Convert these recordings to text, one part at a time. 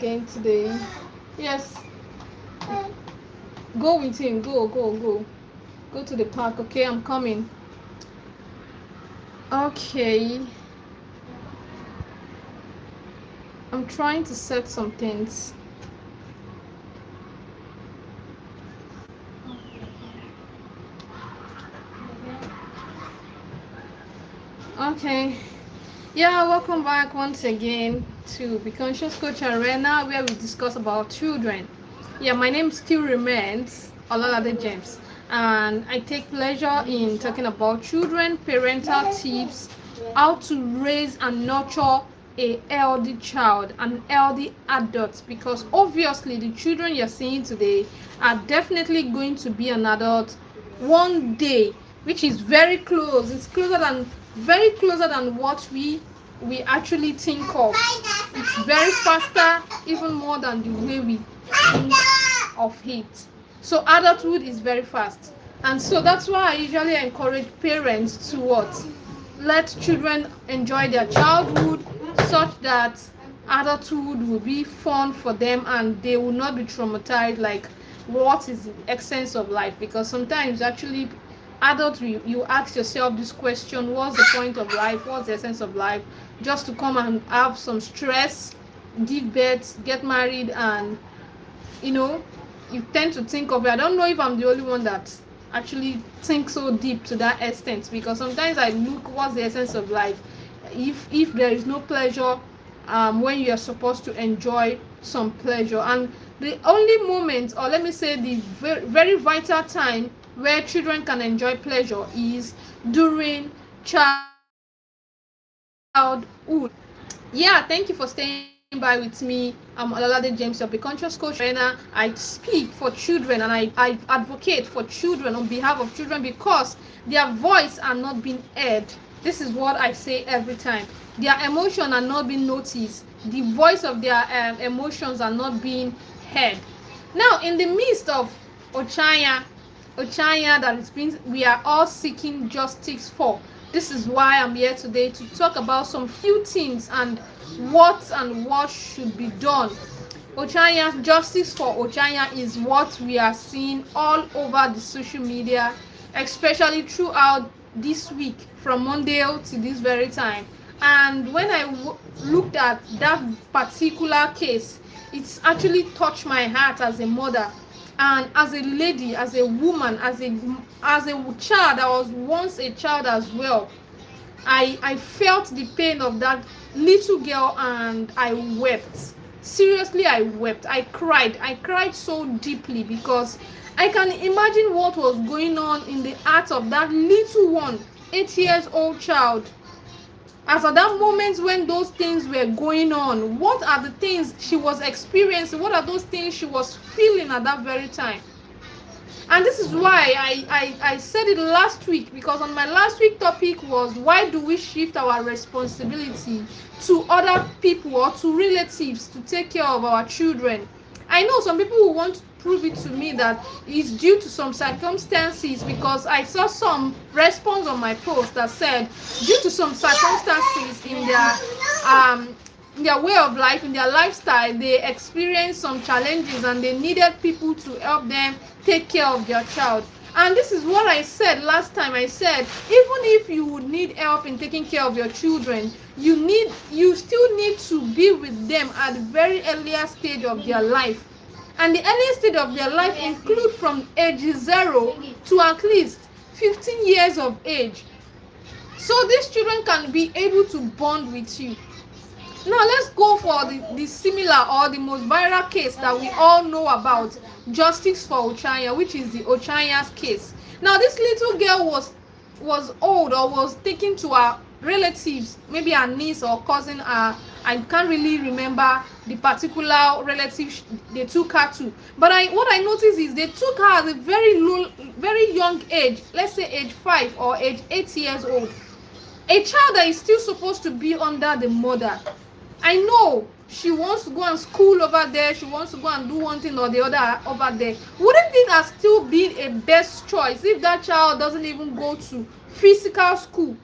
again today. Yes, go with him. Go to the park. Okay, I'm coming. Okay, I'm trying to set some things. Okay, yeah, welcome back once again to Be Conscious Coach Arena, where we discuss about children. Yeah, my name still remains Olalade James, and I take pleasure in talking about children, parental tips, how to raise and nurture a healthy child, an healthy adult, because obviously the children you're seeing today are definitely going to be an adult one day, which is very close. It's very closer than what we actually think of. It's very faster, even more than the way we think of it. So adulthood is very fast, and so that's why I usually encourage parents to what, let children enjoy their childhood such that adulthood will be fun for them and they will not be traumatized like what is the essence of life. Because sometimes actually adult, you ask yourself this question: what's the point of life, what's the essence of life, just to come and have some stress, give birth, get married, and you know you tend to think of it. I don't know if I'm the only one that actually thinks so deep to that extent, because sometimes I look, what's the essence of life if there is no pleasure when you are supposed to enjoy some pleasure. And the only moment, or let me say the very, very vital time where children can enjoy pleasure is during childhood. Yeah, thank you for staying by with me. I'm Olalade James, your Be Conscious Coach trainer. I speak for children, and I advocate for children on behalf of children because their voice are not being heard. This is what I say every time. Their emotions are not being noticed. The voice of their emotions are not being heard. Now, in the midst of Ochaya, that is being, we are all seeking justice for. This is why I'm here today to talk about some few things and what should be done. Ochaya, justice for Ochaya is what we are seeing all over the social media, especially throughout this week from Monday to this very time. And when I looked at that particular case, it's actually touched my heart as a mother and as a lady, as a woman, as a child. I was once a child as well. I felt the pain of that little girl and I wept. Seriously, I wept. I cried so deeply because I can imagine what was going on in the heart of that little one, 8 years old child. As at that moment when those things were going on, what are the things she was experiencing? What are those things she was feeling at that very time? And this is why I said it last week, because on my last week topic was, why do we shift our responsibility to other people or to relatives to take care of our children? I know some people will want to prove it to me that it's due to some circumstances, because I saw some response on my post that said due to some circumstances in their way of life, in their lifestyle, they experienced some challenges and they needed people to help them take care of their child. And this is what I said last time. I said, even if you would need help in taking care of your children, you still need to be with them at the very earliest stage of their life. And the earliest stage of their life include from age 0 to at least 15 years of age. So these children can be able to bond with you. Now let's go for the similar or the most viral case that we all know about, justice for Ochaya, which is the Ochaya's case. Now this little girl was old, or was taken to her relatives, maybe her niece or cousin. I can't really remember the particular relative they took her to, but what I noticed is they took her at a very young age, let's say age 5 or age 8 years old, a child that is still supposed to be under the mother. I know she wants to go and school over there, she wants to go and do one thing or the other over there. Wouldn't it have still been a best choice if that child doesn't even go to physical school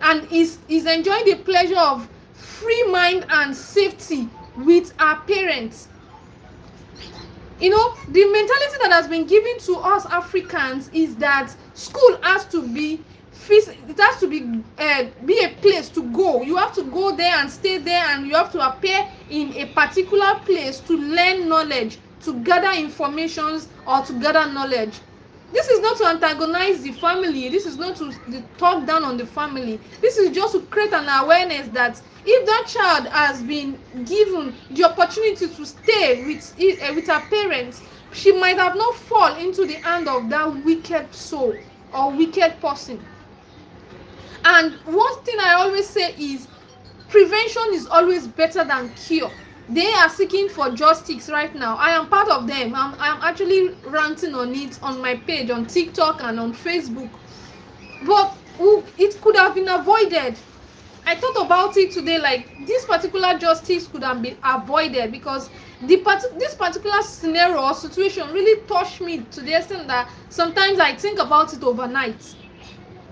and is enjoying the pleasure of free mind and safety with our parents. The mentality that has been given to us Africans is that school has to be be a place to go. You have to go there and stay there, and you have to appear in a particular place to learn knowledge, to gather informations, or to gather knowledge. This is not to antagonize the family. This is not to talk down on the family. This is just to create an awareness that if that child has been given the opportunity to stay with her parents, she might have not fall into the hand of that wicked soul or wicked person. And one thing I always say is prevention is always better than cure. They are seeking for justice right now. I am part of them. I'm actually ranting on it on my page on TikTok and on Facebook. But it could have been avoided. I thought about it today, like this particular justice could have been avoided because this particular scenario or situation really touched me to the extent that sometimes I think about it overnight.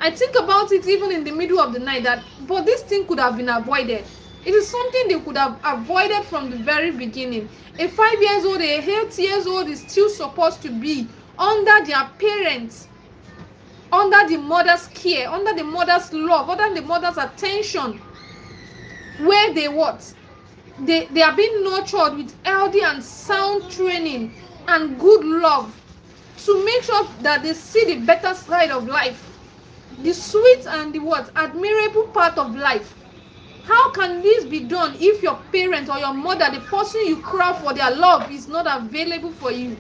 I think about it even in the middle of the night, but this thing could have been avoided. It is something they could have avoided from the very beginning. A 5 years old, a 8 years old is still supposed to be under their parents, under the mother's care, under the mother's love, under the mother's attention, where they are being nurtured with healthy and sound training and good love to make sure that they see the better side of life, the sweet and the admirable part of life. How can this be done if your parent or your mother, the person you cry for their love, is not available for you?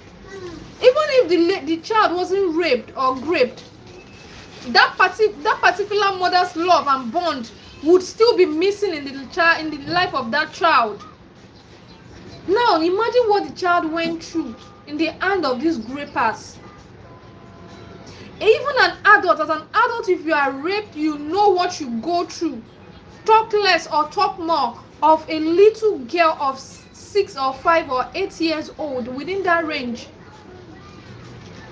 Even if the child wasn't raped or graped, that particular mother's love and bond would still be missing in the life of that child. Now imagine what the child went through in the hand of these grapers. Even as an adult, if you are raped, you know what you go through. Talk less or talk more of a little girl of 6 or 5 or 8 years old within that range.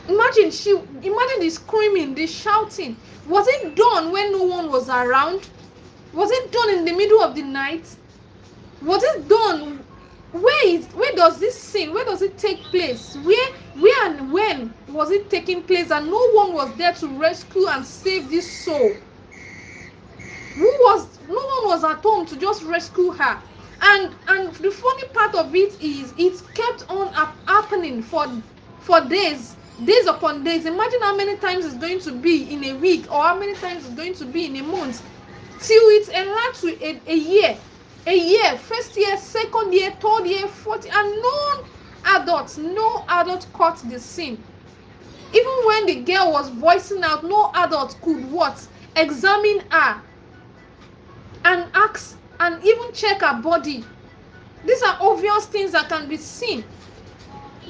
Imagine the screaming, the shouting. Was it done when no one was around? Was it done in the middle of the night? Was it done? Where does this sin? Where does it take place? Where and when was it taking place? And no one was there to rescue and save this soul. No one was at home to just rescue her. And the funny part of it is it kept on happening for days upon days. Imagine how many times it's going to be in a week, or how many times it's going to be in a month, till it enlarged to a year, first year, second year, third year, fourth year, and no adult caught the sin. Even when the girl was voicing out, no adult could examine her and ask and even check her body. These are obvious things that can be seen.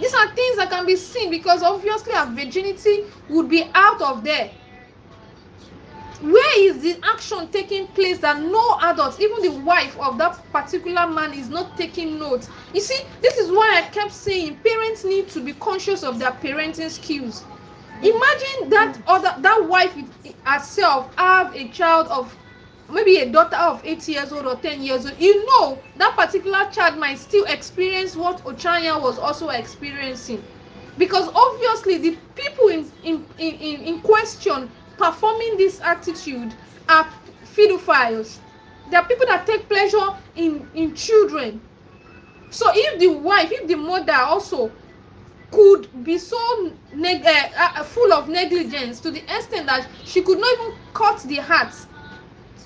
These are things that can be seen because obviously her virginity would be out of there. Where is the action taking place that no adult, even the wife of that particular man, is not taking note? You see, this is why I kept saying parents need to be conscious of their parenting skills. Imagine that wife herself have a child of maybe a daughter of 8 years old or 10 years old. That particular child might still experience what Oaya was also experiencing, because obviously the people in question performing this attitude are pedophiles. They are people that take pleasure in children. So if the mother also could be so full of negligence to the extent that she could not even cut the heart,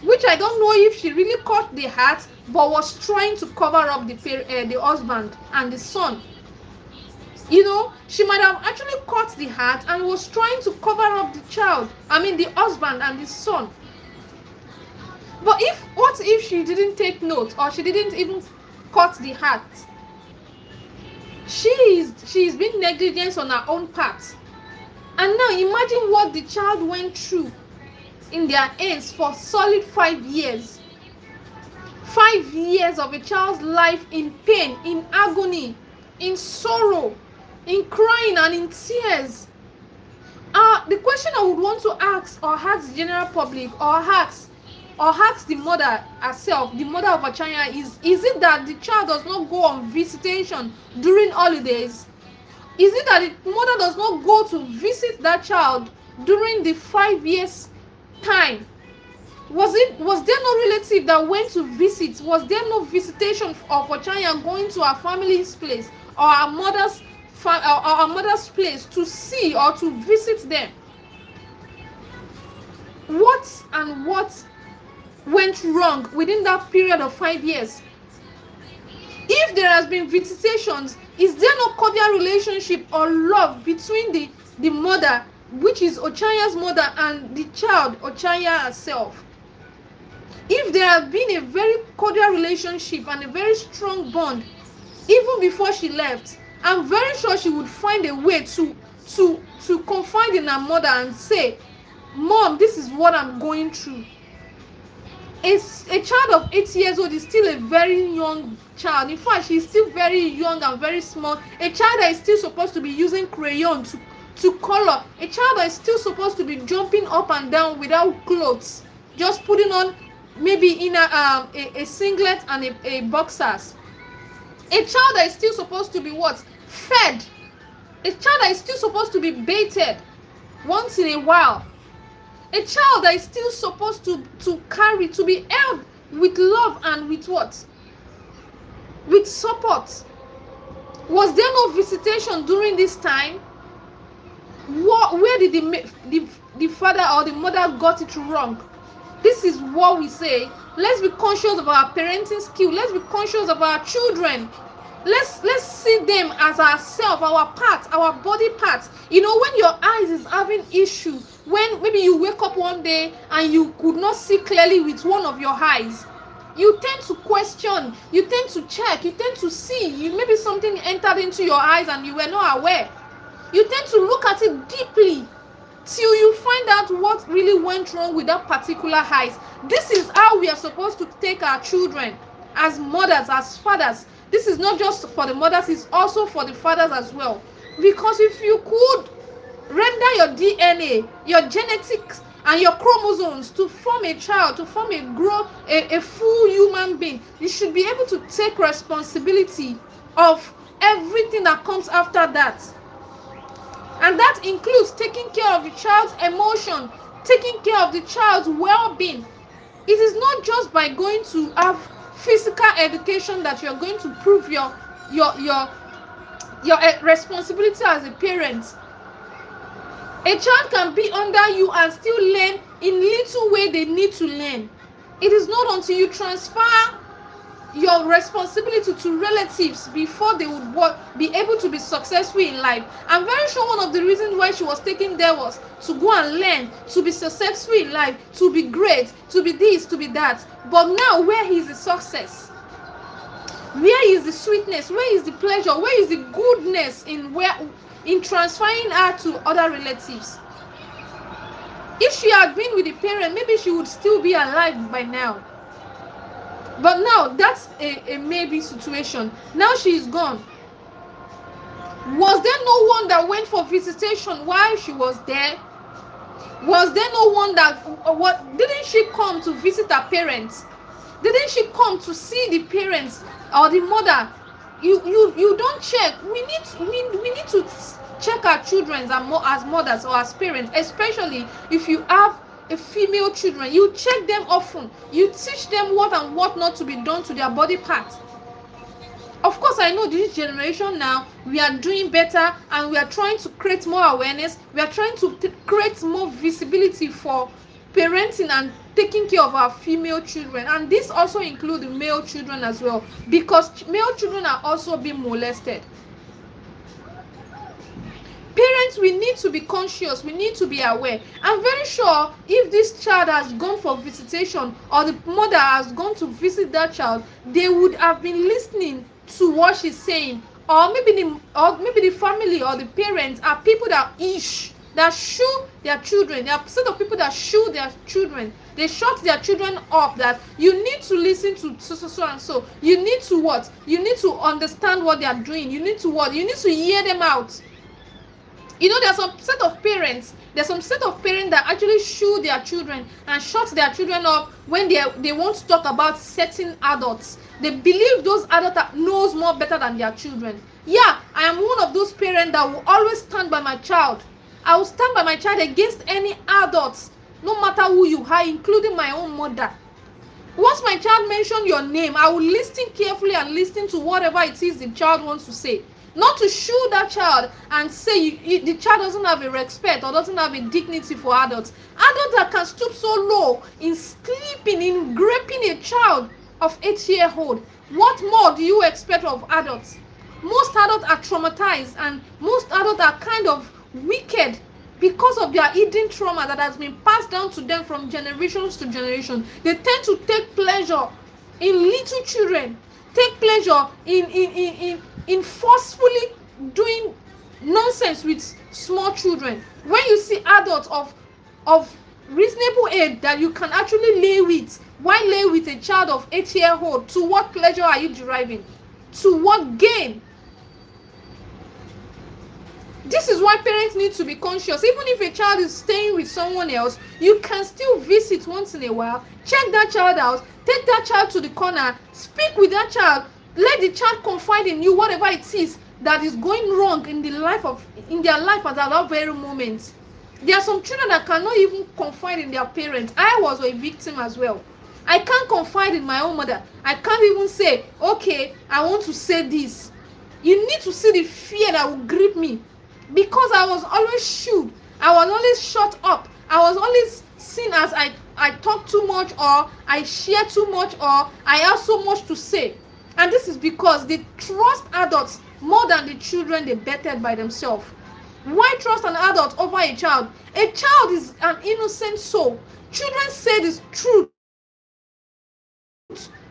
which I don't know if she really cut the heart, but was trying to cover up the husband and the son. She might have actually cut the heart and was trying to cover up the husband and the son. But what if she didn't take note, or she didn't even cut the heart? She's been negligent on her own part. And now imagine what the child went through in their hands for solid 5 years. 5 years of a child's life in pain, in agony, in sorrow, in crying and in tears. The question I would want to ask the general public, or ask or ask the mother herself, the mother of a child, is it that the child does not go on visitation during holidays? Is it that the mother does not go to visit that child during the 5 years time? Was there no relative that went to visit? Was there no visitation of a child going to our family's place or our mother's place to see or to visit them? What went wrong within that period of 5 years? If there has been visitations, is there no cordial relationship or love between the mother, which is Ochaya's mother, and the child, Ochaya herself? If there has been a very cordial relationship and a very strong bond, even before she left, I'm very sure she would find a way to confide in her mother and say, Mom, this is what I'm going through. A child of 8 years old is still a very young child. In fact, she's still very young and very small. A child that is still supposed to be using crayon to color. A child that is still supposed to be jumping up and down without clothes, just putting on maybe in a singlet and a boxers. A child that is still supposed to be what? Fed. A child that is still supposed to be baited once in a while. A child that is still supposed to be held with love and with what? With support. Was there no visitation during this time? Where did the father or the mother got it wrong? This is what we say. Let's be conscious of our parenting skill. Let's be conscious of our children. Let's see them as ourselves, our parts, our body parts. You know, when your eyes is having issue, when maybe you wake up one day and you could not see clearly with one of your eyes, you tend to question, you tend to check, you tend to see. Maybe something entered into your eyes and you were not aware. You tend to look at it deeply till you find out what really went wrong with that particular eyes. This is how we are supposed to take our children as mothers, as fathers. This is not just for the mothers, it's also for the fathers as well. Because if you could render your DNA, your genetics, and your chromosomes to form a child, to form a full human being, you should be able to take responsibility of everything that comes after that. And that includes taking care of the child's emotion, taking care of the child's well-being. It is not just by going to have physical education that you're going to prove your responsibility as a parent. A child can be under you and still learn in little way they need to learn. It is not until you transfer your responsibility to relatives before they would be able to be successful in life. I'm very sure one of the reasons why she was taken there was to go and learn, to be successful in life, to be great, to be this, to be that. But now, where is the success? Where is the sweetness? Where is the pleasure? Where is the goodness in transferring her to other relatives? If she had been with the parent, maybe she would still be alive by now. But now, that's a maybe situation. Now she is gone. Was there no one that went for visitation while she was there? Was there no one that, didn't she come to visit her parents? Didn't she come to see the parents or the mother? You don't check. We need to check our children as mothers or as parents, especially if you have a female children. You check them often. You teach them what and what not to be done to their body parts. Of course, I know this generation now, we are doing better and we are trying to create more awareness. We are trying to create more visibility for parenting and taking care of our female children. And this also includes the male children as well, because male children are also being molested. Parents, we need to be conscious. We need to be aware. I'm very sure if this child has gone for visitation or the mother has gone to visit that child, they would have been listening to what she's saying. Or maybe the family or the parents are people that shoo their children. They are set of people that shoo their children. They shut their children up that you need to listen to so and so. You need to what? You need to understand what they are doing. You need to what? You need to hear them out. You know, there's some set of parents that actually shoo their children and shut their children up when they want to talk about certain adults. They believe those adults knows more better than their children. Yeah, I am one of those parents that will always stand by my child. I will stand by my child against any adults, no matter who you are, including my own mother. Once my child mention your name, I will listen carefully and listen to whatever it is the child wants to say. Not to shoo that child and say the child doesn't have a respect or doesn't have a dignity for adults. Adults that can stoop so low in sleeping, in raping a child of 8-year-old. What more do you expect of adults? Most adults are traumatized, and most adults are kind of wicked because of their hidden trauma that has been passed down to them from generations to generation. They tend to take pleasure in little children, take pleasure in forcefully doing nonsense with small children. When you see adults of reasonable age that you can actually lay with, why lay with a child of 8-year-old? To what pleasure are you deriving? To what gain? This is why parents need to be conscious. Even if a child is staying with someone else, you can still visit once in a while, check that child out, take that child to the corner, speak with that child, let the child confide in you whatever it is that is going wrong in their life at that very moment. There are some children that cannot even confide in their parents. I was a victim as well. I can't confide in my own mother. I can't even say, okay, I want to say this. You need to see the fear that will grip me. Because I was always shooed, I was always shut up, I was always seen as I talk too much, or I share too much, or I have so much to say. And this is because they trust adults more than the children they bettered by themselves. Why trust an adult over a child? A child is an innocent soul. Children say this truth.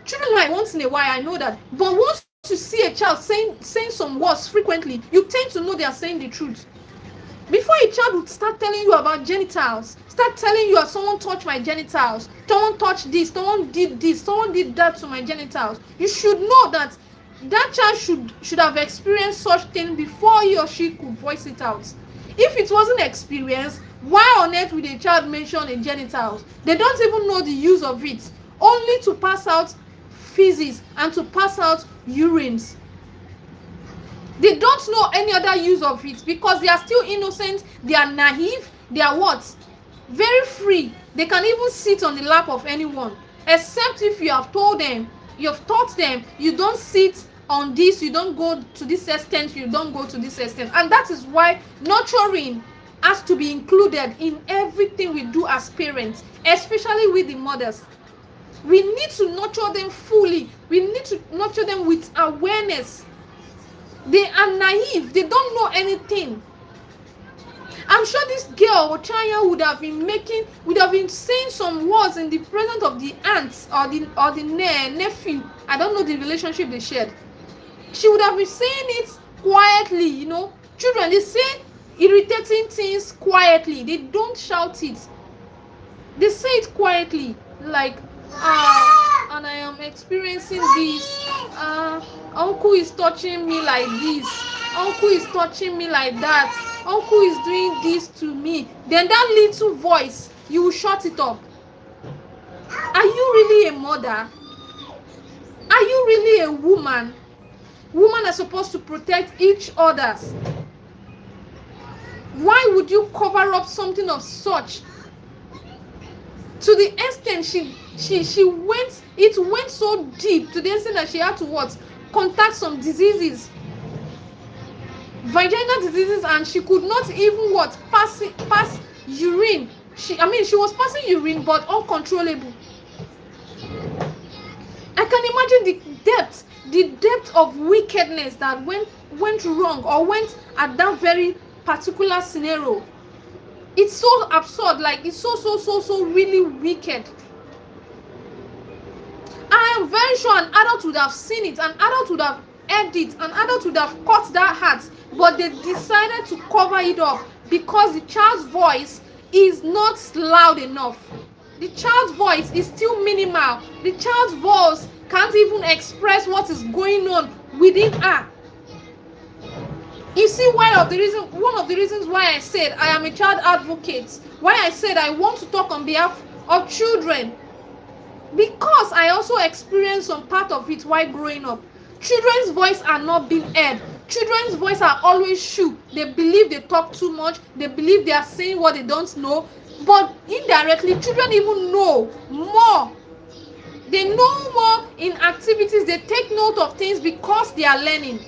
Children lie once in a while, I know that. But once you see a child saying some words frequently, you tend to know they are saying the truth. Before a child would start telling you about genitals, start telling you, someone touched my genitals, someone touched this, someone did that to my genitals, you should know that that child should have experienced such thing before he or she could voice it out. If it wasn't experienced, why on earth would a child mention a genitals? They don't even know the use of it, only to pass out feces and to pass out urines. They don't know any other use of it because they are still innocent, they are naive, they are what? Very free. They can even sit on the lap of anyone, except if you have told them, you have taught them, you don't sit on this, you don't go to this extent, you don't go to this extent. And that is why nurturing has to be included in everything we do as parents, especially with the mothers. We need to nurture them fully. We need to nurture them with awareness. They are naive. They don't know anything. I'm sure this girl or child would have been saying some words in the presence of the aunts or the nephew. I don't know the relationship they shared. She would have been saying it quietly, you know. Children, they say irritating things quietly. They don't shout it. They say it quietly, like, and I am experiencing this. Uncle is touching me like this. Uncle is touching me like that. Uncle is doing this to me. Then that little voice, you will shut it up. Are you really a mother? Are you really a woman? Women are supposed to protect each other. Why would you cover up something of such? To the extent it went so deep, to the extent that she had to what? Contact some diseases, vaginal diseases, and she could not even what? Pass urine. She was passing urine, but uncontrollable. I can imagine the depth of wickedness that went wrong or went at that very particular scenario. It's so absurd, like it's so really wicked. I am very sure an adult would have seen it, an adult would have heard it, an adult would have caught that heart, but they decided to cover it up because the child's voice is not loud enough. The child's voice is still minimal. The child's voice can't even express what is going on within her. You see, one of the reasons why I said I am a child advocate, why I said I want to talk on behalf of children, because I also experienced some part of it while growing up. Children's voice are not being heard. Children's voice are always shoo. They believe they talk too much. They believe they are saying what they don't know. But indirectly, children even know more. They know more in activities. They take note of things because they are learning.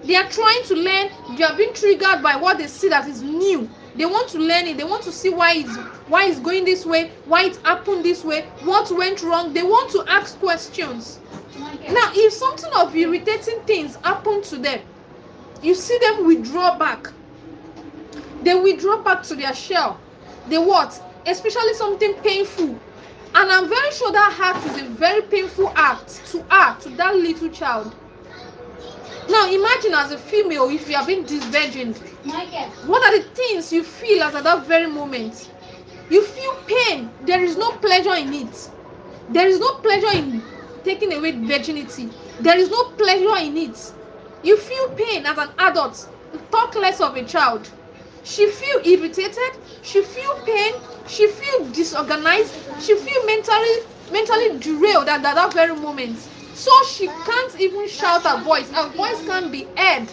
They are trying to learn. They are being triggered by what they see that is new. They want to learn it. They want to see why it's going this way, why it happened this way, what went wrong. They want to ask questions. Now, if something of irritating things happen to them, you see them withdraw back. They withdraw back to their shell. They what? Especially something painful. And I'm very sure that act is a very painful act to that little child. Now imagine as a female, if you have been disvirgined, what are the things you feel at that very moment? You feel pain. There is no pleasure in it. There is no pleasure in taking away virginity. There is no pleasure in it. You feel pain as an adult. Talk less of a child. She feel irritated. She feel pain. She feel disorganized. She feel mentally derailed at that very moment. So she can't even shout her voice. Her voice can't be heard.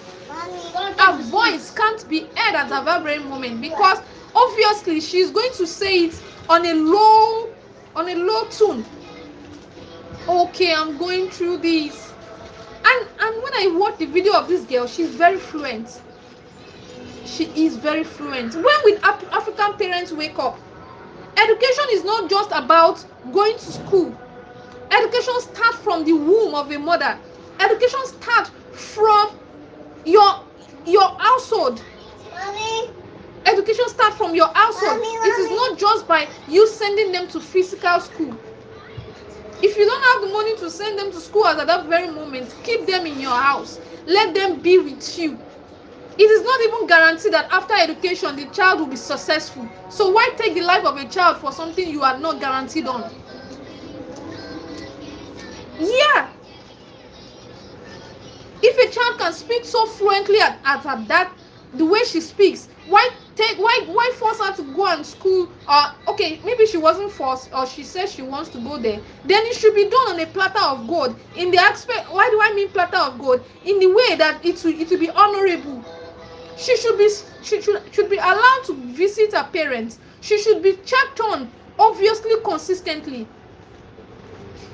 Her voice can't be heard at that very moment, because obviously she's going to say it on a low tone. Okay, I'm going through this. And when I watch the video of this girl, she's very fluent. She is very fluent. When will African parents wake up? Education is not just about going to school. Education starts from the womb of a mother. Education starts from your household. Mommy. Education starts from your household. Mommy. It is not just by you sending them to physical school. If you don't have the money to send them to school at that very moment, keep them in your house. Let them be with you. It is not even guaranteed that after education the child will be successful. So why take the life of a child for something you are not guaranteed on? Yeah. If a child can speak so fluently at that, the way she speaks, why force her to go and school? Okay, maybe she wasn't forced, or she says she wants to go there. Then it should be done on a platter of gold. In the aspect, why do I mean platter of gold? In the way that it will be honorable. She should be allowed to visit her parents. She should be checked on, obviously consistently.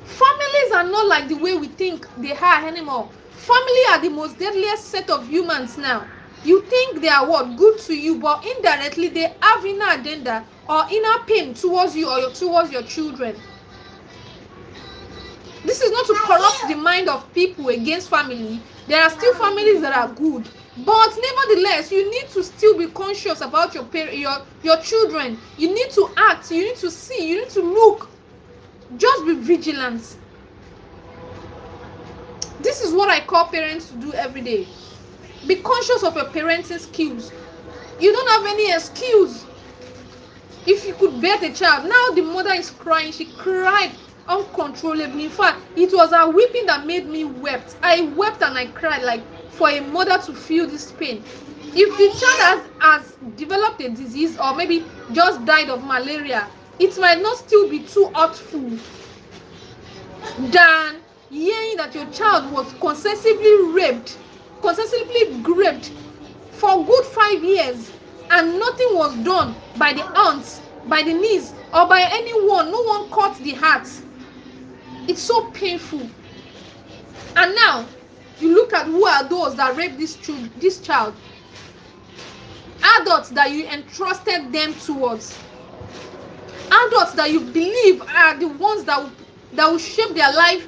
Families are not like the way we think they are anymore. Family are the most deadliest set of humans now. You think they are what? Good to you, but indirectly they have inner agenda or inner pain towards you or towards your children. This is not to corrupt the mind of people against family. There are still families that are good. But nevertheless, you need to still be conscious about your children. You need to act, you need to see, you need to look. Just be vigilant. This is what I call parents to do every day. Be conscious of your parenting skills. You don't have any excuse. If you could bear the child, now the mother is crying. She cried uncontrollably. In fact, it was her weeping that made me wept. I wept and I cried, like for a mother to feel this pain. If the child has developed a disease or maybe just died of malaria, it might not still be too hurtful than hearing that your child was concessively raped for good 5 years and nothing was done by the aunts, by the niece, or by anyone. No one caught the heart. It's so painful. And now you look at who are those that raped this child. Adults that you entrusted them towards. Adults that you believe are the ones that will shape their life,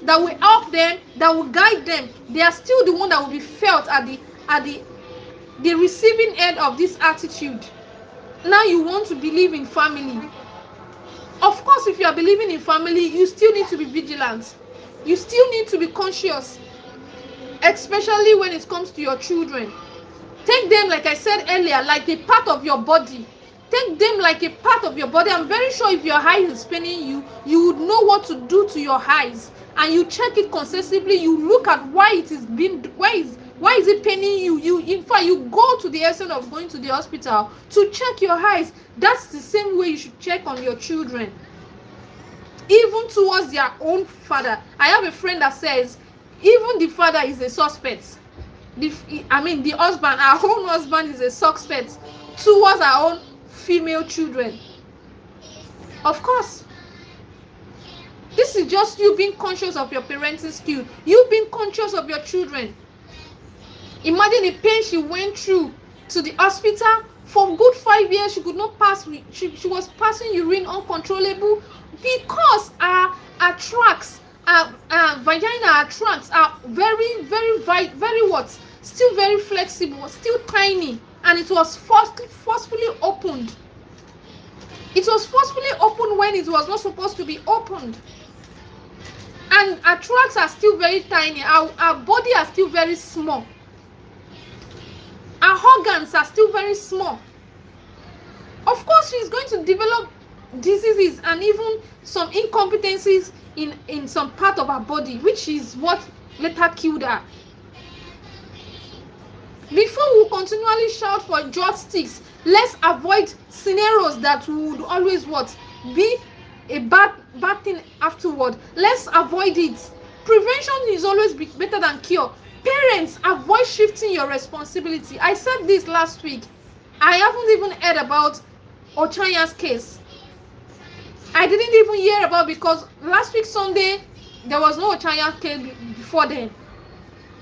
that will help them, that will guide them. They are still the one that will be felt at the receiving end of this attitude. Now you want to believe in family. Of course, if you are believing in family, you still need to be vigilant. You still need to be conscious, especially when it comes to your children. Take them, like I said earlier, like a part of your body. Take them like a part of your body. I'm very sure if your eye is paining you, you would know what to do to your eyes. And you check it concessively. You look at why it is Why is it paining you? In fact, you go to the extent of going to the hospital to check your eyes. That's the same way you should check on your children, even towards their own father. I have a friend that says even the father is a suspect. The husband, our own husband, is a suspect towards our own female children. Of course, this is just you being conscious of your parenting skill, you being conscious of your children. Imagine the pain she went through to the hospital for good 5 years. She could not pass. She was passing urine uncontrollable because her tracts, her vagina, her tracts are very, very, very what? Still very flexible, still tiny, and it was forcefully opened. It was forcefully opened when it was not supposed to be opened. And her tracts are still very tiny. Our body are still very small. Our organs are still very small. Of course, she's going to develop diseases and even some incompetencies in some part of her body, which is what later killed her. Before we continually shout for joysticks, let's avoid scenarios that would always what? Be a bad thing afterward. Let's avoid it. Prevention is always better than cure. Parents, avoid shifting your responsibility. I said this last week. I haven't even heard about Ochaya's case. I didn't even hear about, because last week Sunday there was no Ochaya case before then.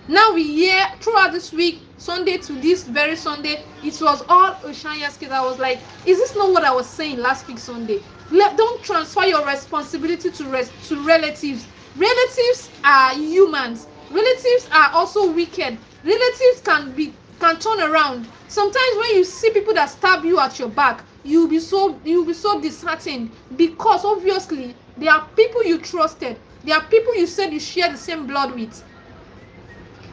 Now we hear throughout this week, Sunday to this very Sunday, it was all Ochaya's case. I was like, is this not what I was saying last week Sunday? Don't transfer your responsibility to relatives. Relatives are humans. Relatives are also wicked. Relatives can turn around. Sometimes when you see people that stab you at your back, you'll be so disheartened, because obviously they are people you trusted. They are people you said you share the same blood with.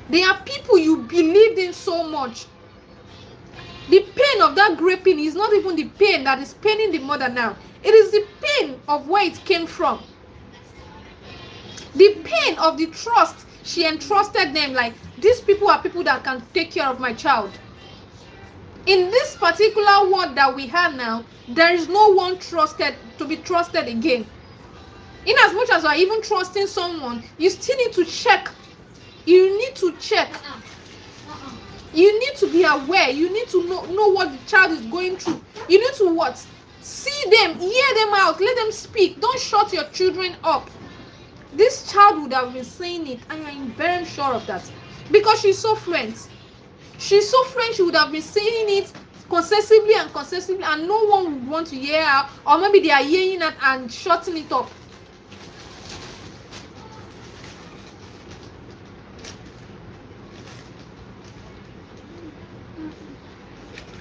They are people you believed in so much. The pain of that raping is not even the pain that is paining the mother now. It is the pain of where it came from. The pain of the trust she entrusted them, like, these people are people that can take care of my child. In this particular world that we have now, there is no one trusted to be trusted again. In as much as you are even trusting someone, you still need to check. You need to check. You need to be aware. You need to know what the child is going through. You need to what? See them, hear them out, let them speak. Don't shut your children up. This child would have been saying it, and I am very sure of that, because she's so fluent. She's so fluent, she would have been saying it concessively, and no one would want to hear her, or maybe they are hearing it and shutting it up.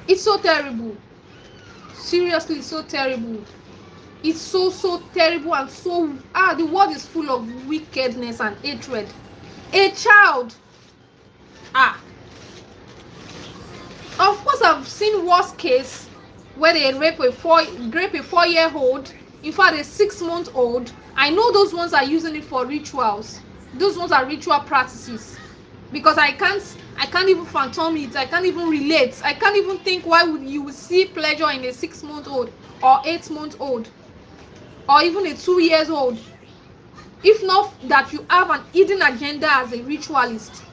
It's so terrible. Seriously, so terrible. It's so terrible, and so the world is full of wickedness and hatred. A child, of course I've seen worse case where they rape a 4-year-old, in fact a 6-month-old. I know those ones are using it for rituals. Those ones are ritual practices, because I can't even fathom it. I can't even relate. I can't even think why would you see pleasure in a 6-month-old or 8-month-old or even a 2-year-old, if not that you have an hidden agenda as a ritualist.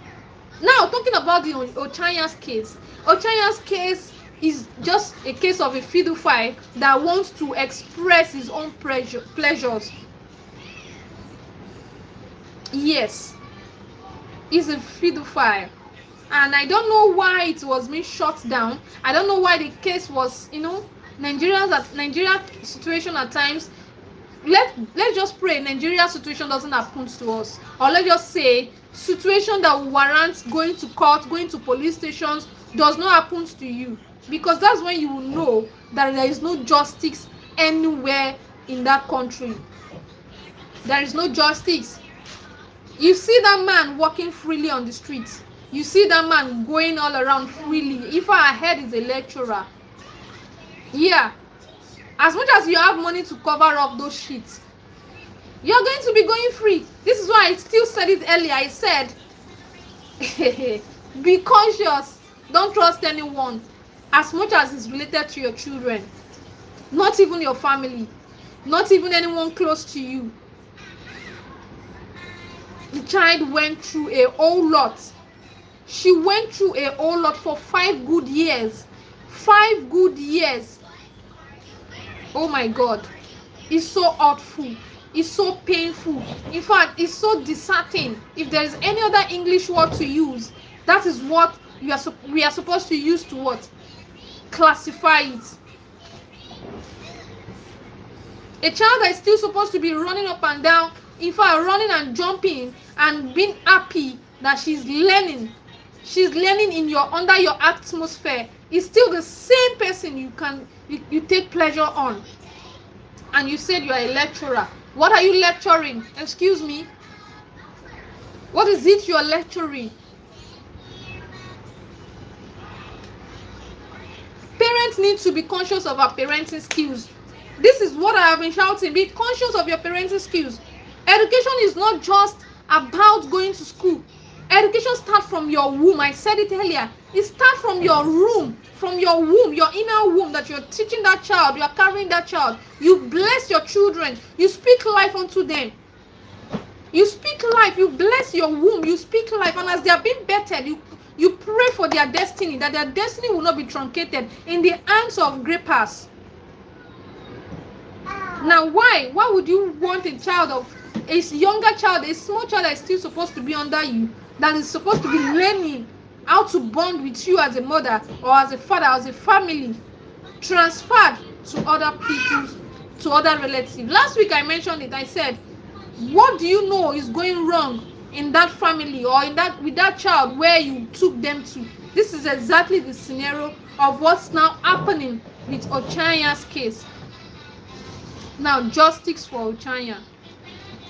Now, talking about the Ochaya's case. Ochaya's case is just a case of a pedophile that wants to express his own pleasures. Yes, he's a pedophile. And I don't know why it was being shut down. I don't know why the case was, Nigeria situation at times. Let's just pray Nigeria situation doesn't happen to us. Or let's just say situation that will warrant going to court, going to police stations, does not happen to you. Because that's when you will know that there is no justice anywhere in that country. There is no justice. You see that man walking freely on the streets. You see that man going all around freely. If I heard is a lecturer. Yeah. As much as you have money to cover up those shits, you're going to be going free. This is why I still said it earlier. I said, Be conscious. Don't trust anyone as much as it's related to your children. Not even your family. Not even anyone close to you. The child went through a whole lot. She went through a whole lot for 5 good years. 5 good years. Oh my God. It's so hurtful. It's so painful. In fact, it's so disheartening. If there is any other English word to use, that is what we are supposed to use to what? Classify it. A child that is still supposed to be running up and down, in fact, running and jumping and being happy that she's learning. She's learning in your under your atmosphere. Is still the same person you take pleasure on. And you said you are a lecturer. What are you lecturing? Excuse me. What is it you are lecturing? Parents need to be conscious of our parenting skills. This is what I have been shouting. Be conscious of your parenting skills. Education is not just about going to school. Education starts from your womb. I said it earlier. It starts from your room, from your womb, your inner womb, that you're teaching that child, you are carrying that child. You bless your children. You speak life unto them. You speak life. You bless your womb. You speak life. And as they are being bettered, you pray for their destiny, that their destiny will not be truncated in the hands of grapers. Now, why? Why would you want a child of a younger child, a small child that is still supposed to be under you, that is supposed to be learning how to bond with you as a mother or as a father, as a family, transferred to other people, to other relatives? Last week I mentioned it. I said, what do you know is going wrong in that family or in that with that child where you took them to? This is exactly the scenario of what's now happening with Ochaya's case. Now, justice for Ochaya.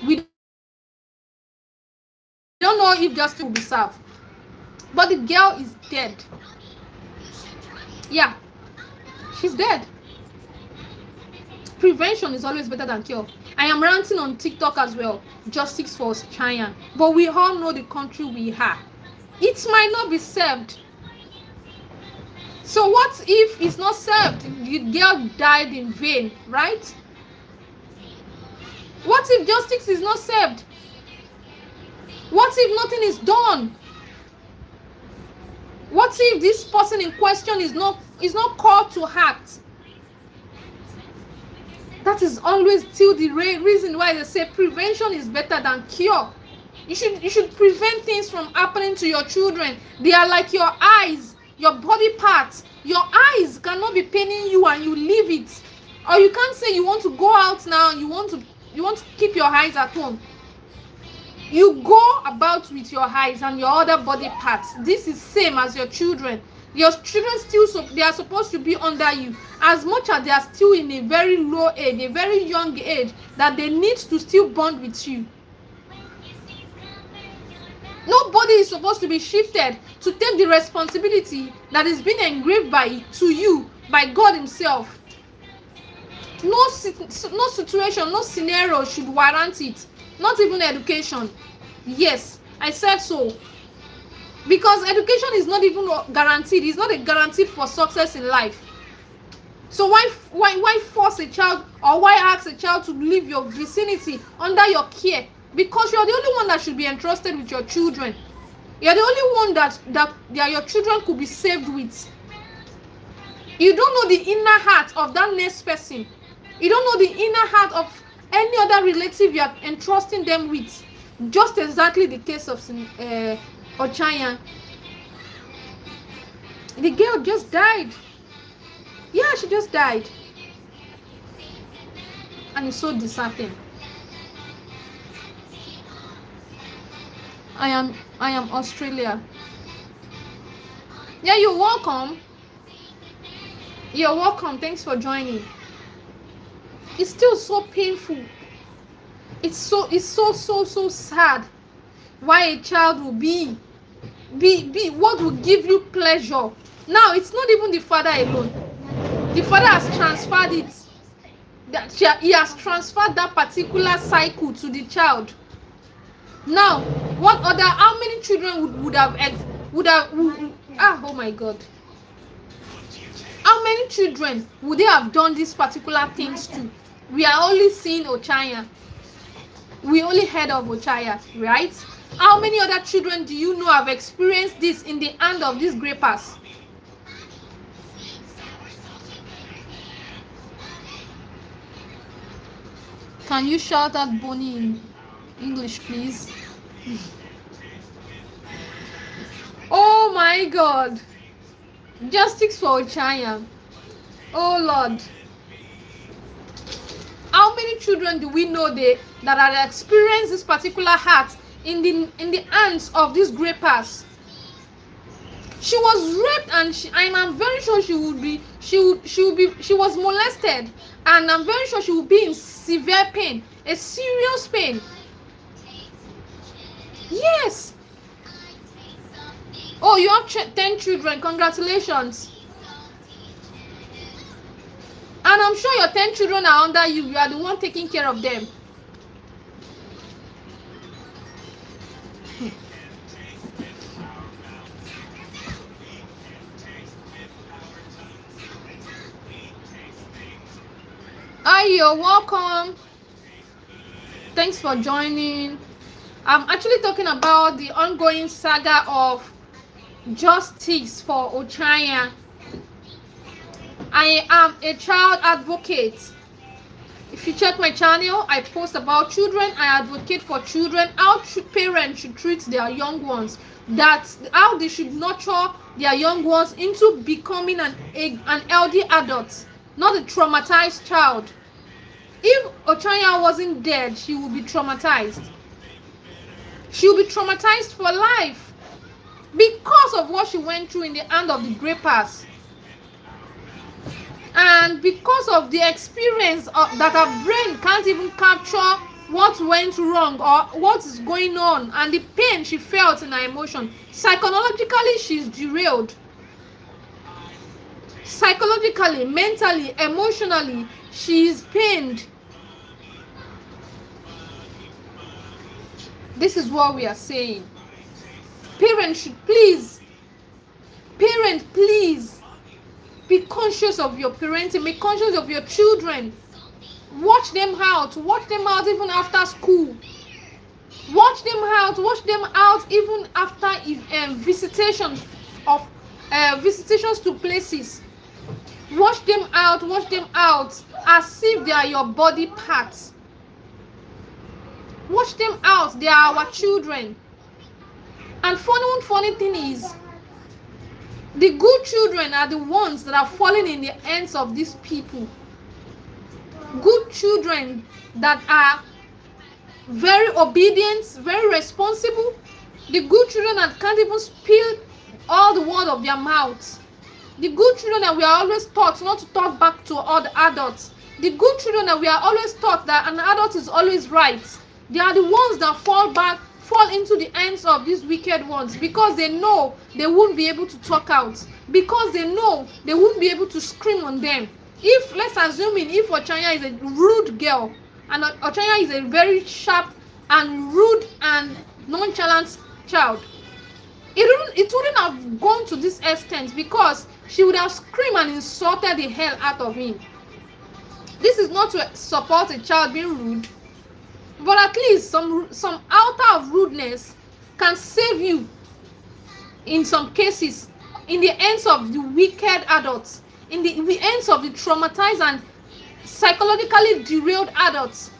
We don't know if justice will be served, but the girl is dead. Yeah, she's dead. Prevention is always better than cure. I am ranting on TikTok as well. Justice for Ochaya. But we all know the country we are. It might not be served. So what if it's not served? The girl died in vain, right? What if justice is not served? What if nothing is done? What if this person in question is not called to act? That is always still the reason why they say prevention is better than cure. You should prevent things from happening to your children. They are like your eyes, your body parts. Your eyes cannot be paining you and you leave it. Or you can't say you want to go out now and you want to keep your eyes at home. You go about with your eyes and your other body parts. This is same as your children. Your children they are supposed to be under you. As much as they are still in a very low age, a very young age, that they need to still bond with you. Nobody is supposed to be shifted to take the responsibility that is being engraved to you by God himself. No situation, no scenario should warrant it. Not even education. Yes, I said so. Because education is not even guaranteed. It's not a guarantee for success in life. So why force a child, or why ask a child to leave your vicinity under your care? Because you're the only one that should be entrusted with your children. You're the only one that your children could be saved with. You don't know the inner heart of that next person. You don't know the inner heart of any other relative you are entrusting them with. Just exactly the case of Ochaya. The girl just died. Yeah, she just died. And it's so disheartening. I am Australia. Yeah, you're welcome. You're welcome. Thanks for joining. It's still so painful. It's so sad. Why a child will be what will give you pleasure. Now it's not even the father alone. The father has transferred it. He has transferred that particular cycle to the child. Now, how many children would have would have oh my God, how many children would they have done these particular things to? We are only seeing Oaya. We only heard of Oaya, right? How many other children do you know have experienced this in the hand of these grapers? Can you shout out Bonnie in English, please? Oh my God. Justice for Oaya. Oh Lord. How many children do we know that have experienced this particular act in the hands of these grapers? She was raped, and I'm very sure she was molested, and I'm very sure she will be in severe pain, a serious pain. Yes. Oh, you have 10 children. Congratulations. And I'm sure your 10 children are under you. You are the one taking care of them. Hi, you're welcome. Thanks for joining. I'm actually talking about the ongoing saga of justice for Oaya. I am a child advocate. If you check my channel, I post about children. I advocate for children, how parents should treat their young ones, how they should nurture their young ones into becoming an healthy adult, not a traumatized child. If Oaya wasn't dead, she would be traumatized. She will be traumatized for life because of what she went through in the hand of the grapers. And because of the experience that her brain can't even capture what went wrong or what is going on, and the pain she felt in her emotion. Psychologically, she's derailed. Psychologically, mentally, emotionally, she is pained. This is what we are saying. Parents should please be conscious of your parenting, be conscious of your children. Watch them out even after school. Watch them out even after visitations to places. Watch them out as if they are your body parts. Watch them out, they are our children. And funny thing is, the good children are the ones that are falling in the hands of these people. Good children that are very obedient, very responsible. The good children that can't even spill all the word of their mouths. The good children that we are always taught not to talk back to all the adults. The good children that we are always taught that an adult is always right. They are the ones that fall into the hands of these wicked ones, because they know they won't be able to talk out, because they know they won't be able to scream on them. If, let's assume, if Oaya is a rude girl and Oaya is a very sharp and rude and nonchalant child, it wouldn't have gone to this extent, because she would have screamed and insulted the hell out of him. This is not to support a child being rude, but at least some outer of rudeness can save you in some cases, in the hands of the wicked adults, in the hands of the traumatized and psychologically derailed adults.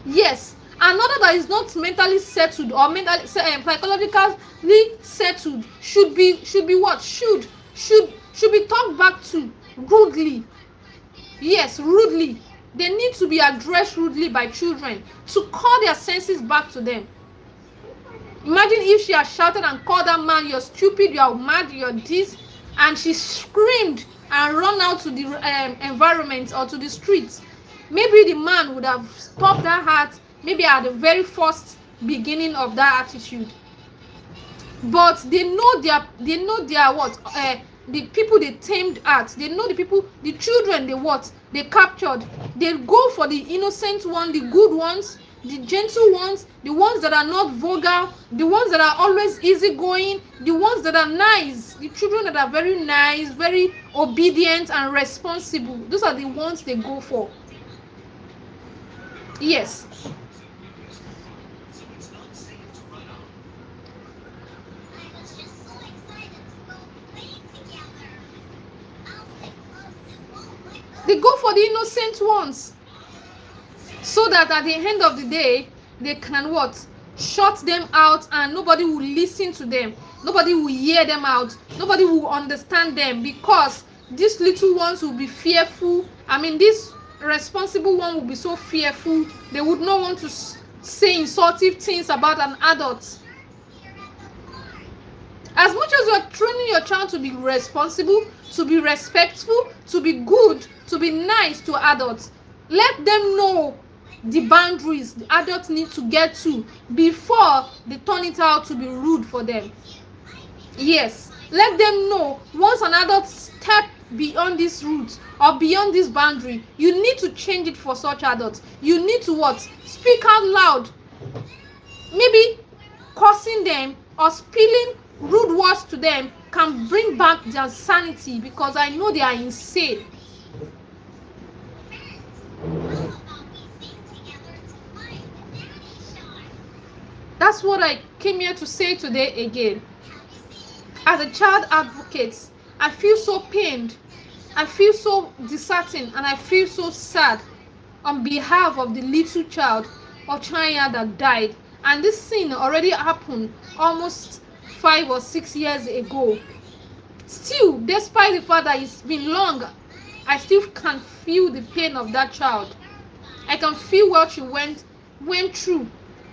Yes, another that is not mentally settled or psychologically settled should be what? Should be talked back to rudely. Yes, rudely. They need to be addressed rudely by children to call their senses back to them. Imagine if she had shouted and called that man, "You're stupid, you're mad, you're this," and she screamed and run out to the environment or to the streets. Maybe the man would have stopped that heart, maybe at the very first beginning of that attitude. But they know their what? The people they tamed at. They know the children they captured. They go for the innocent one, the good ones. the gentle ones, the ones that are not vulgar, the ones that are always easygoing, the ones that are nice, the children that are very nice, very obedient and responsible. Those are the ones they go for. Yes. They go for the innocent ones, so that at the end of the day, they can what? Shut them out, and nobody will listen to them. Nobody will hear them out. Nobody will understand them, because these little ones will be fearful. I mean, this responsible one will be so fearful. They would not want to say insultive things about an adult. As much as you are training your child to be responsible, to be respectful, to be good, to be nice to adults, let them know the boundaries the adults need to get to before they turn it out to be rude for them. Yes, let them know once an adult step beyond this route or beyond this boundary, you need to change it for such adults. You need to what? Speak out loud. Maybe cursing them or spilling rude words to them can bring back their sanity, because I know they are insane. That's what I came here to say today again. As a child advocate, I feel so pained, I feel so disheartened, and I feel so sad on behalf of the little child or child that died. And this scene already happened almost 5 or 6 years ago. Still, despite the fact that it's been long, I still can feel the pain of that child. I can feel what she went through.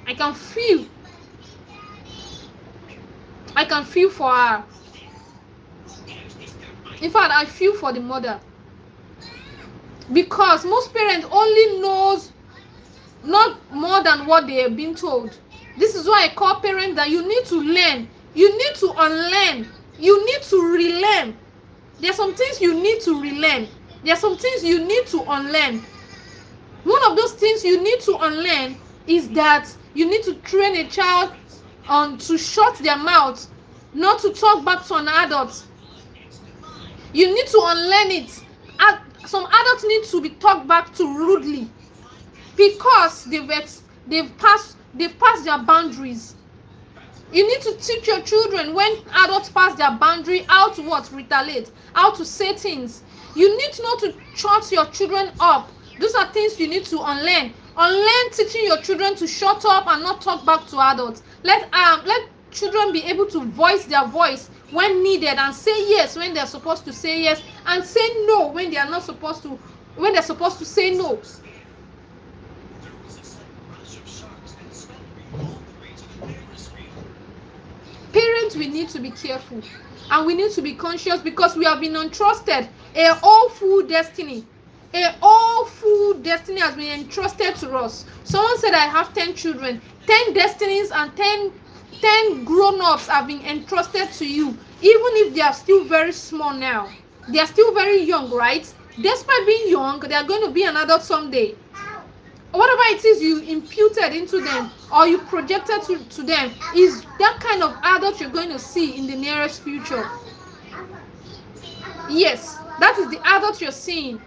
I can feel for her. In fact, I feel for the mother, because most parents only knows not more than what they have been told. This is why I call parents that you need to learn, you need to unlearn, you need to relearn. There are some things you need to relearn. There are some things you need to unlearn. One of those things you need to unlearn is that you need to train a child on to shut their mouth, not to talk back to an adult. You need to unlearn it. Some adults need to be talked back to rudely, because they've passed their boundaries. You need to teach your children when adults pass their boundary how to what? Retaliate, how to say things. You need to know to shut your children up. Those are things you need to unlearn. Unlearn teaching your children to shut up and not talk back to adults. Let children be able to voice their voice when needed, and say yes when they're supposed to say yes, and say no when they're supposed to say no. Parents, we need to be careful, and we need to be conscious, because we have been entrusted a whole full destiny. A whole full destiny has been entrusted to us. Someone said, I have 10 children, 10 destinies, and 10 grown-ups have been entrusted to you, even if they are still very small now. They are still very young, right? Despite being young, they are going to be an adult someday. Whatever it is you imputed into them or you projected to them is that kind of adult you're going to see in the nearest future. Yes, that is the adult you're seeing.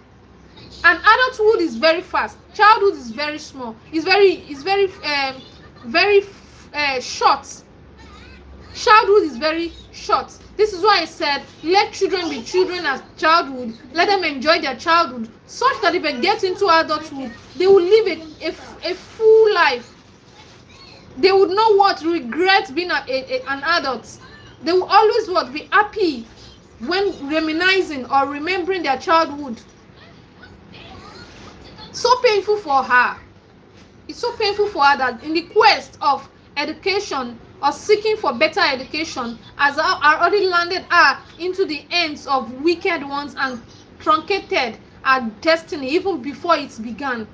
And adulthood is very fast. Childhood is very small. It's very short. Childhood is very short. This is why I said, let children be children as childhood. Let them enjoy their childhood, such that if they get into adulthood, they will live a full life. They would not regret being an adult. They will always be happy when reminiscing or remembering their childhood. So painful for her. It's so painful for her that in the quest of education or seeking for better education has already landed her into the hands of wicked ones and truncated her destiny even before it began.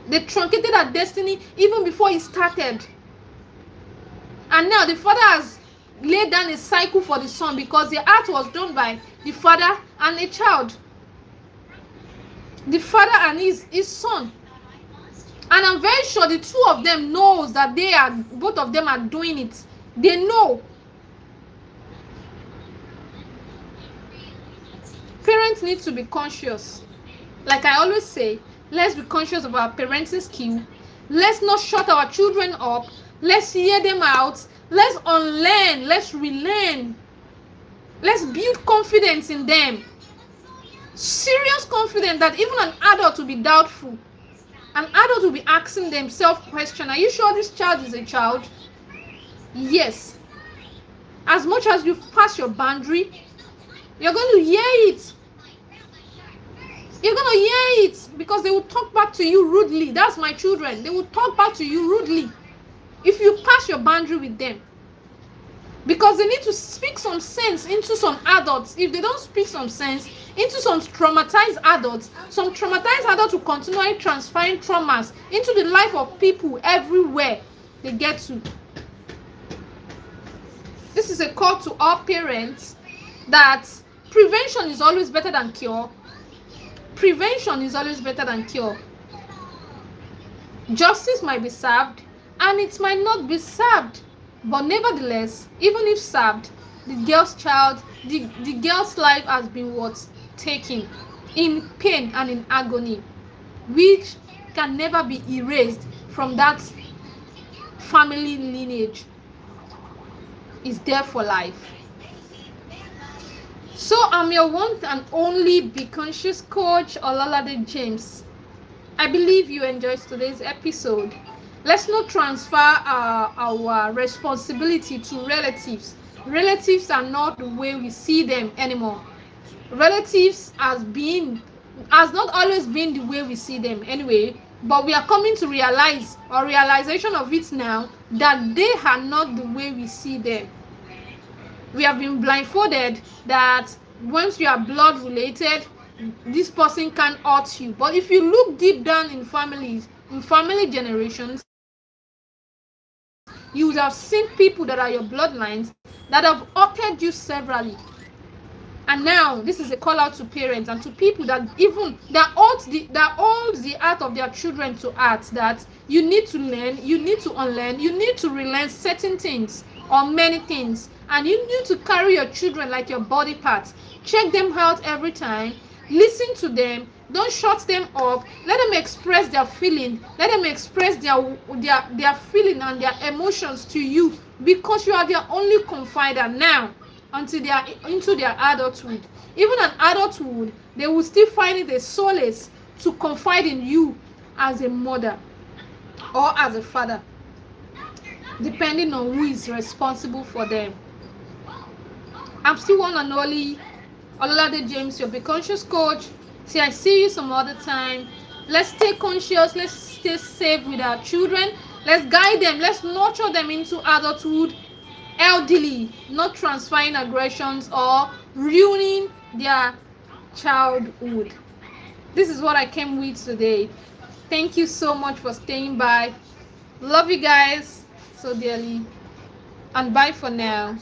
They truncated her destiny even before it started. And now the father has laid down a cycle for the son, because the act was done by the father and a child. The father and his son. And I'm very sure the two of them knows that both of them are doing it. They know. Parents need to be conscious. Like I always say, let's be conscious of our parenting skill. Let's not shut our children up. Let's hear them out. Let's unlearn. Let's relearn. Let's build confidence in them. Serious confidence that even an adult will be doubtful. An adult will be asking themselves question. Are you sure this child is a child? Yes. As much as you've passed your boundary, you're going to hear it. You're going to hear it because they will talk back to you rudely. That's my children. They will talk back to you rudely if you pass your boundary with them. Because they need to speak some sense into some adults. If they don't speak some sense into some traumatized adults, some traumatized adults will continually transferring traumas into the life of people everywhere they get to. This is a call to all parents that prevention is always better than cure. Prevention is always better than cure. Justice might be served and it might not be served. But nevertheless, even if served, the girl's life has been taken in pain and in agony, which can never be erased from that family lineage. Is there for life. So I'm your one and only Be Conscious coach, Olalade James. I believe you enjoyed today's episode. Let's not transfer our responsibility to relatives. Relatives are not the way we see them anymore. Relatives has not always been the way we see them anyway, but we are coming to realization of it now that they are not the way we see them. We have been blindfolded that once you are blood related, this person can hurt you. But if you look deep down in families, in family generations, you would have seen people that are your bloodlines that have hurted you severally. And now this is a call out to parents and to people that holds the heart of their children to heart, that you need to learn, you need to unlearn, you need to relearn certain things or many things, and you need to carry your children like your body parts. Check them out every time. Listen to them. Don't shut them up. Let them express their feeling. Let them express their feeling and their emotions to you, because you are their only confider now until they are into their adulthood. Even in adulthood, they will still find it a solace to confide in you as a mother or as a father, depending on who is responsible for them. I'm still one and only Olalade James, your Be Conscious coach. See, I see you some other time. Let's stay conscious. Let's stay safe with our children. Let's guide them. Let's nurture them into adulthood elderly, not transferring aggressions or ruining their childhood. This is what I came with today. Thank you so much for staying by. Love you guys so dearly. And bye for now.